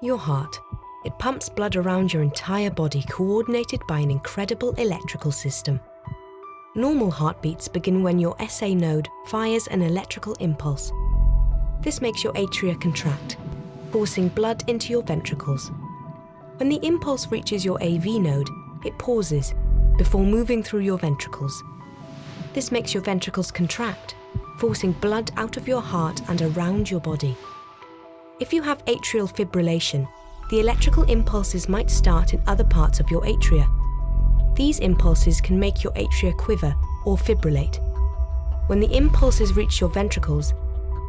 Your heart. It pumps blood around your entire body, coordinated by an incredible electrical system. Normal heartbeats begin when your SA node fires an electrical impulse. This makes your atria contract, forcing blood into your ventricles. When the impulse reaches your AV node, it pauses before moving through your ventricles. This makes your ventricles contract, forcing blood out of your heart and around your body. If you have atrial fibrillation, the electrical impulses might start in other parts of your atria. These impulses can make your atria quiver or fibrillate. When the impulses reach your ventricles,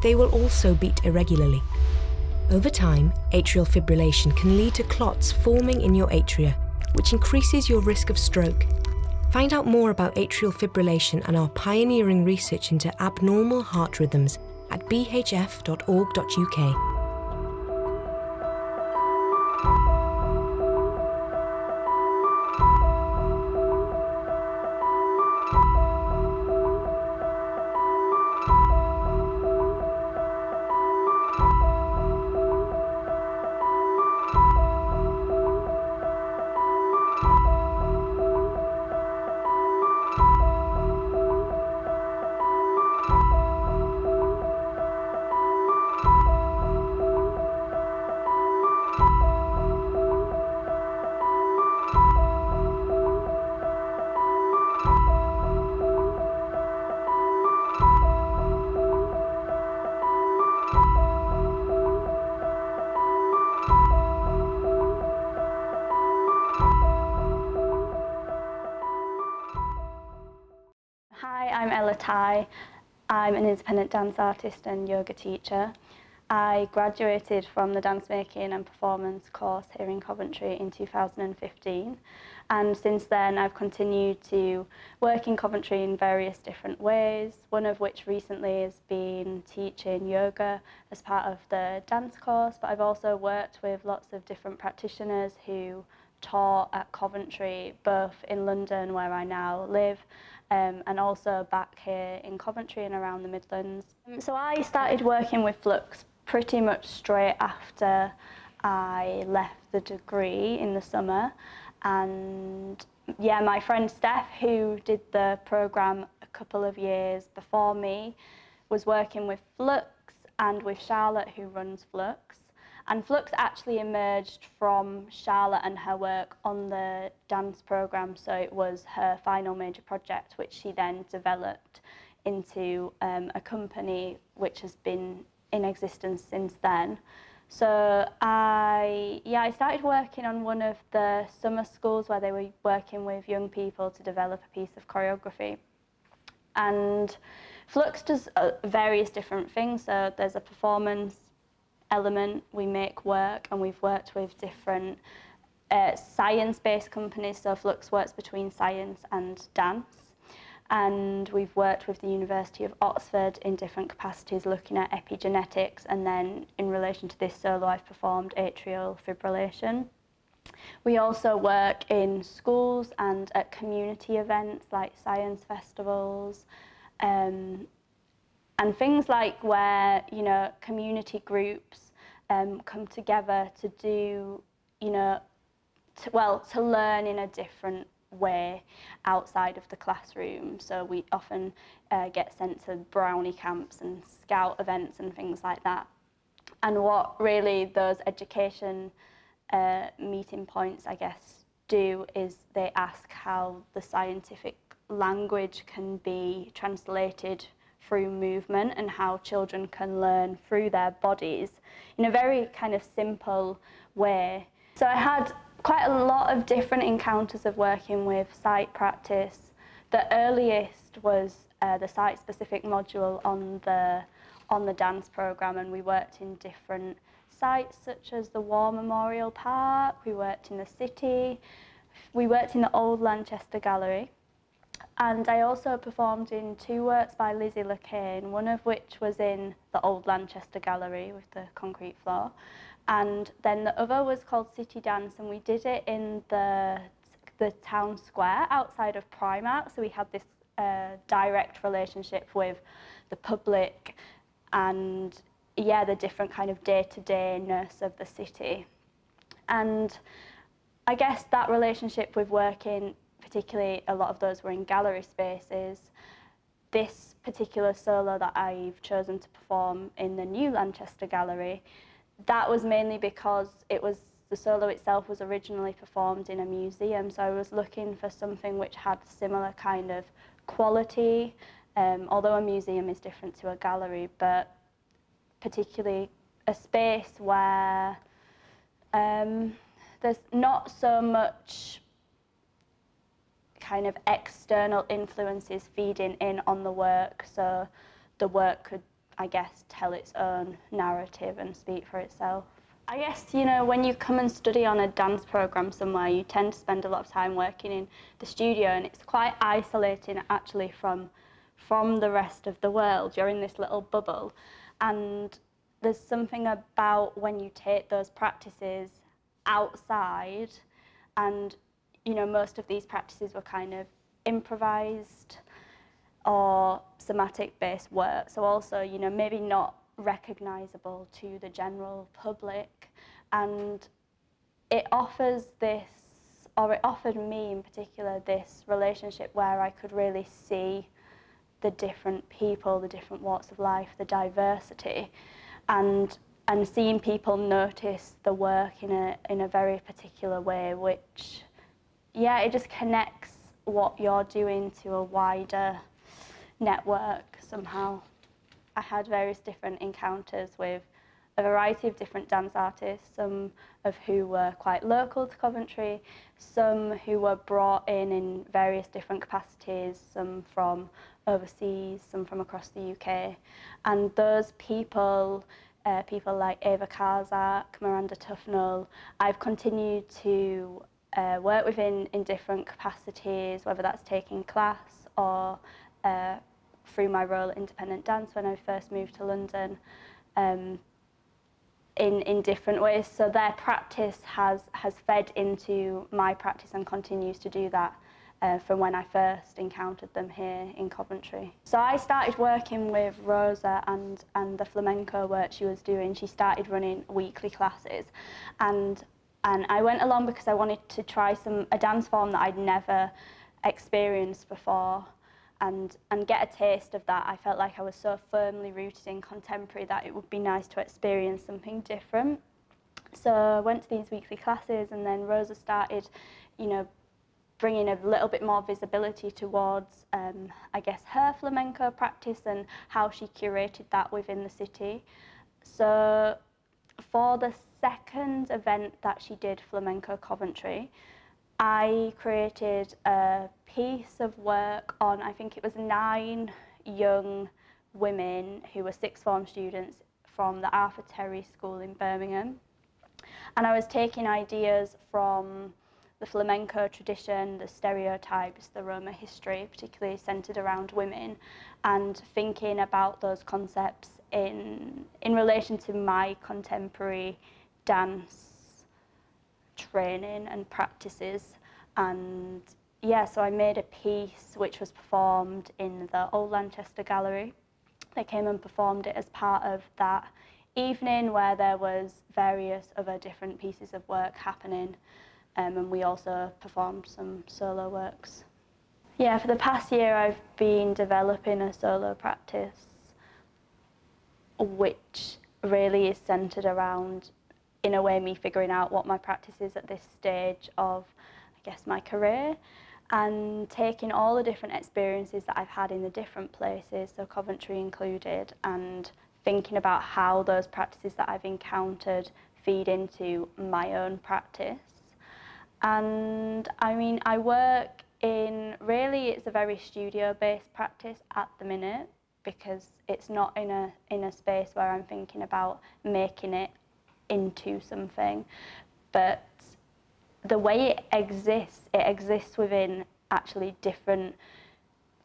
they will also beat irregularly. Over time, atrial fibrillation can lead to clots forming in your atria, which increases your risk of stroke. Find out more about atrial fibrillation and our pioneering research into abnormal heart rhythms at bhf.org.uk. Hi, I'm Ella Tighe. I'm an independent dance artist and yoga teacher. I graduated from the dance making and performance course here in Coventry in 2015, and since then I've continued to work in Coventry in various different ways, one of which recently has been teaching yoga as part of the dance course, but I've also worked with lots of different practitioners who taught at Coventry, both in London where I now live, and also back here in Coventry and around the Midlands. So I started working with FLUX pretty much straight after I left the degree in the summer, and yeah, my friend Steph, who did the programme a couple of years before me, was working with FLUX and with Charlotte, who runs FLUX. And FLUX actually emerged from Charlotte and her work on the dance programme, so it was her final major project, which she then developed into a company which has been in existence since then. So I started working on one of the summer schools where they were working with young people to develop a piece of choreography. And FLUX does various different things, so there's a performance element, we make work, and we've worked with different science-based companies, so FLUX works between science and dance, and we've worked with the University of Oxford in different capacities looking at epigenetics, and then in relation to this solo I've performed atrial fibrillation. We also work in schools and at community events like science festivals, and things like where, you know, community groups come together to do, you know, to learn in a different way outside of the classroom. So we often get sent to brownie camps and scout events and things like that. And what really those education meeting points, I guess, do is they ask how the scientific language can be translated through movement and how children can learn through their bodies in a very kind of simple way. So I had quite a lot of different encounters of working with sight practice. The earliest was the site-specific module on the dance programme, and we worked in different sites such as the War Memorial Park, we worked in the city, we worked in the Old Lanchester Gallery. And I also performed in 2 works by Lizzie Lacane, one of which was in the Old Lanchester Gallery with the concrete floor. And then the other was called City Dance, and we did it in the town square outside of Primark. So we had this direct relationship with the public and, yeah, the different kind of day-to-day-ness of the city. And I guess that relationship with working, particularly a lot of those were in gallery spaces, this particular solo that I've chosen to perform in the new Lanchester Gallery, that was mainly because the solo itself was originally performed in a museum, so I was looking for something which had similar kind of quality, although a museum is different to a gallery, but particularly a space where there's not so much kind of external influences feeding in on the work, so the work could, I guess, tell its own narrative and speak for itself. I guess, you know, when you come and study on a dance programme somewhere, you tend to spend a lot of time working in the studio, and it's quite isolating actually from the rest of the world. You're in this little bubble, and there's something about when you take those practices outside, and you know, most of these practices were kind of improvised or somatic-based work, so also, you know, maybe not recognisable to the general public, and it offers this, or it offered me in particular, this relationship where I could really see the different people, the different walks of life, the diversity, and seeing people notice the work in a very particular way, which, yeah, it just connects what you're doing to a wider network somehow. I had various different encounters with a variety of different dance artists, some of who were quite local to Coventry, some who were brought in various different capacities, some from overseas, some from across the UK. And those people, people like Eva Karzak, Miranda Tufnell, I've continued to work with in different capacities, whether that's taking class or through my role at Independent Dance when I first moved to London, in different ways. So their practice has fed into my practice and continues to do that from when I first encountered them here in Coventry. So I started working with Rosa and the flamenco work she was doing. She started running weekly classes, and I went along because I wanted to try a dance form that I'd never experienced before, and get a taste of that. I felt like I was so firmly rooted in contemporary that it would be nice to experience something different. So I went to these weekly classes, and then Rosa started, you know, bringing a little bit more visibility towards, I guess, her flamenco practice and how she curated that within the city. So for the second event that she did, Flamenco Coventry, I created a piece of work on, I think it was 9 young women who were sixth form students from the Arthur Terry School in Birmingham. And I was taking ideas from the flamenco tradition, the stereotypes, the Roma history, particularly centred around women, and thinking about those concepts in relation to my contemporary dance training and practices. And yeah, so I made a piece which was performed in the Old Lanchester Gallery. They came and performed it as part of that evening where there was various other different pieces of work happening, and we also performed some solo works. Yeah, for the past year I've been developing a solo practice which really is centred around, in a way, me figuring out what my practice is at this stage of, I guess, my career, and taking all the different experiences that I've had in the different places, so Coventry included, and thinking about how those practices that I've encountered feed into my own practice. And I mean, I work in, really it's a very studio-based practice at the minute, because it's not in a space where I'm thinking about making it into something, but the way it exists within actually different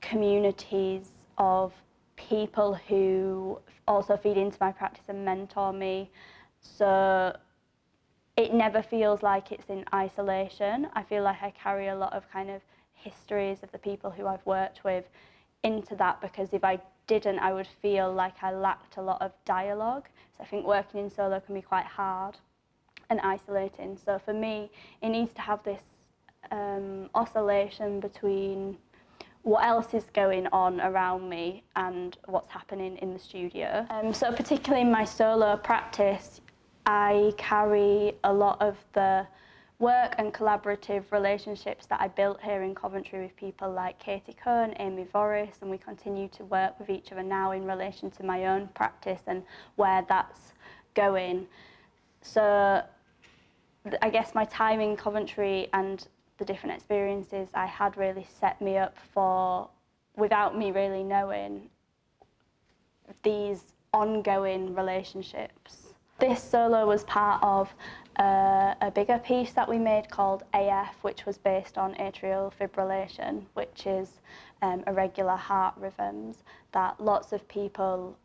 communities of people who also feed into my practice and mentor me. So it never feels like it's in isolation. I feel like I carry a lot of kind of histories of the people who I've worked with into that, because if I didn't, I would feel like I lacked a lot of dialogue. So I think working in solo can be quite hard. and isolating. So for me, it needs to have this oscillation between what else is going on around me and what's happening in the studio. So particularly in my solo practice, I carry a lot of the work and collaborative relationships that I built here in Coventry with people like Katie Cohen, Amy Voris, and we continue to work with each other now in relation to my own practice and where that's going. So I guess my time in Coventry and the different experiences I had really set me up for, without me really knowing, these ongoing relationships. This solo was part of a bigger piece that we made called AF, which was based on atrial fibrillation, which is irregular heart rhythms that lots of people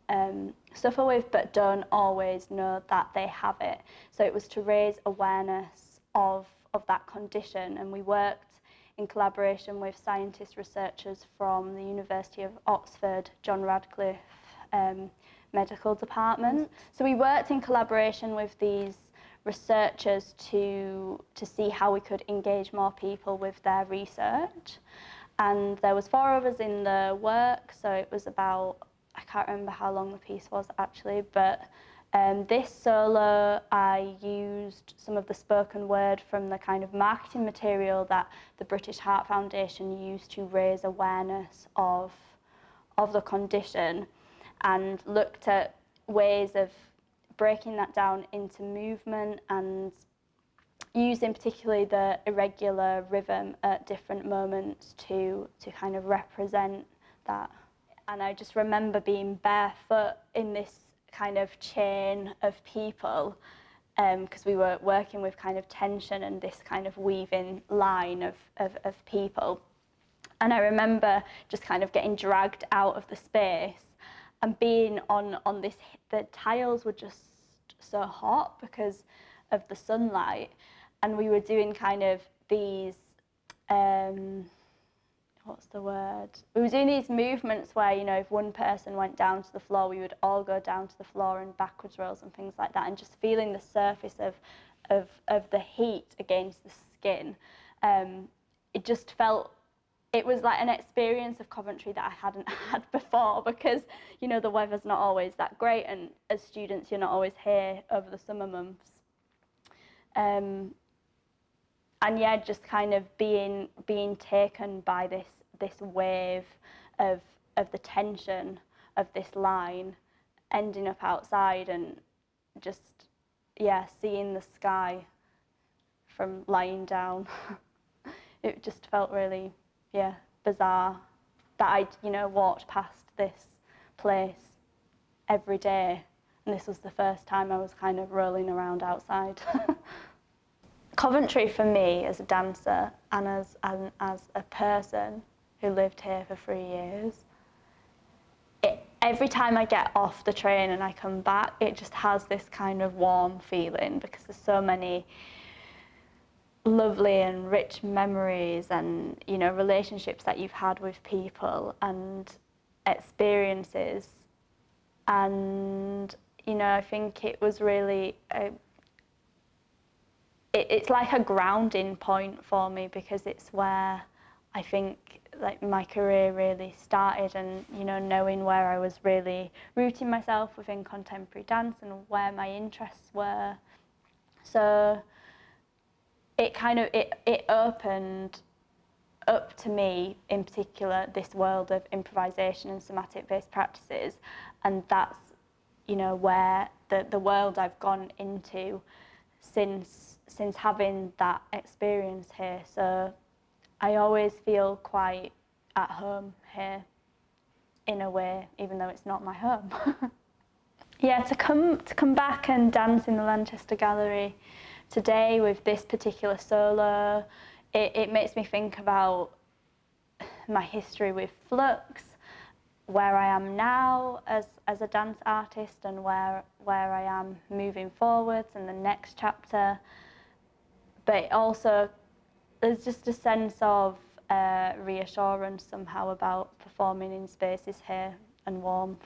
suffer with but don't always know that they have it. So it was to raise awareness of that condition, and we worked in collaboration with scientists, researchers from the University of Oxford, John Radcliffe Medical Department. So we worked in collaboration with these researchers to see how we could engage more people with their research. And there was 4 of us in the work, so it was about, I can't remember how long the piece was actually, but this solo, I used some of the spoken word from the kind of marketing material that the British Heart Foundation used to raise awareness of the condition, and looked at ways of breaking that down into movement and using particularly the irregular rhythm at different moments to kind of represent that. And I just remember being barefoot in this kind of chain of people, because we were working with kind of tension and this kind of weaving line of people. And I remember just kind of getting dragged out of the space and being on this, the tiles were just so hot because of the sunlight, and we were doing kind of these, what's the word? We were doing these movements where, you know, if one person went down to the floor, we would all go down to the floor in backwards rolls and things like that, and just feeling the surface of the heat against the skin. It just felt, it was like an experience of Coventry that I hadn't had before, because, you know, the weather's not always that great, and as students you're not always here over the summer months. And yeah, just kind of being taken by this wave of the tension of this line, ending up outside and just, yeah, seeing the sky from lying down. It just felt really, yeah, bizarre that I'd, you know, walked past this place every day, and this was the first time I was kind of rolling around outside. Coventry for me as a dancer and as a person who lived here for 3 years, every time I get off the train and I come back, it just has this kind of warm feeling, because there's so many lovely and rich memories and, you know, relationships that you've had with people and experiences. And, you know, I think it was really it's like a grounding point for me, because it's where I think like my career really started, and, you know, knowing where I was really rooting myself within contemporary dance and where my interests were. So it kind of, it opened up to me in particular this world of improvisation and somatic based practices, and that's, you know, where the world I've gone into since having that experience here. So I always feel quite at home here in a way, even though it's not my home. Yeah, to come back and dance in the Lanchester Gallery today with this particular solo, it makes me think about my history with FLUX, where I am now as a dance artist, and where I am moving forwards in the next chapter. But also, there's just a sense of reassurance somehow about performing in spaces here and warmth.